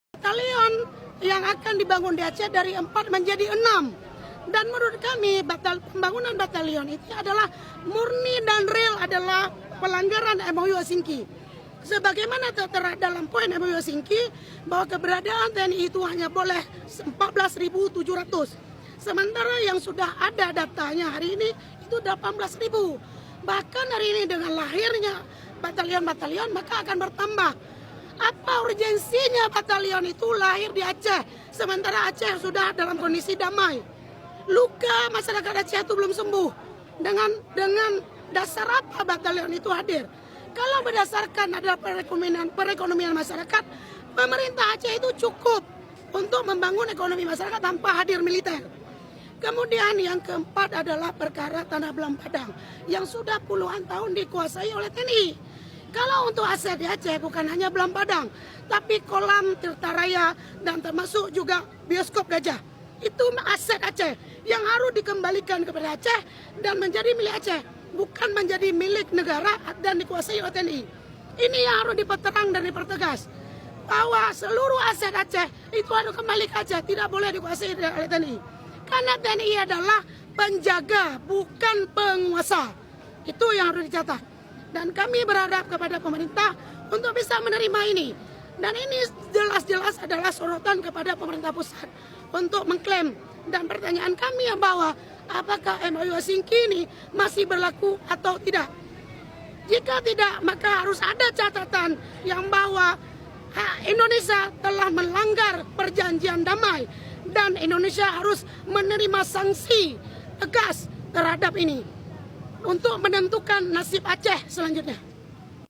Batalion yang akan dibangun di Aceh dari 4 menjadi 6. Dan menurut kami pembangunan batalion itu adalah murni dan real adalah pelanggaran MOU Helsinki. Sebagaimana tertera dalam poin MOU Helsinki bahwa keberadaan TNI itu hanya boleh 14.700. Sementara yang sudah ada datanya hari ini itu 18.000. Bahkan hari ini dengan lahirnya batalion-batalion maka akan bertambah. Apa urgensinya batalion itu lahir di Aceh sementara Aceh sudah dalam kondisi damai? Luka masyarakat Aceh itu belum sembuh. Dengan dasar apa batalion itu hadir? Kalau berdasarkan adalah perekonomian masyarakat, pemerintah Aceh itu cukup untuk membangun ekonomi masyarakat tanpa hadir militer. Kemudian yang keempat adalah perkara Tanah Belam Padang yang sudah puluhan tahun dikuasai oleh TNI. Kalau untuk aset di Aceh bukan hanya Belam Padang, tapi kolam Tirta Raya dan termasuk juga bioskop Gajah. Itu aset Aceh yang harus dikembalikan kepada Aceh dan menjadi milik Aceh, bukan menjadi milik negara dan dikuasai oleh TNI. Ini yang harus diperterang dan dipertegas bahwa seluruh aset Aceh itu harus kembali ke Aceh, tidak boleh dikuasai oleh TNI. Karena TNI adalah penjaga, bukan penguasa. Itu yang harus dicatat. Dan kami berharap kepada pemerintah untuk bisa menerima ini. Dan ini jelas-jelas adalah sorotan kepada pemerintah pusat untuk mengklaim. Dan pertanyaan kami yang bahwa apakah MOU Helsinki ini masih berlaku atau tidak. Jika tidak, maka harus ada catatan yang bahwa Indonesia telah melanggar perjanjian damai dan Indonesia harus menerima sanksi tegas terhadap ini untuk menentukan nasib Aceh selanjutnya.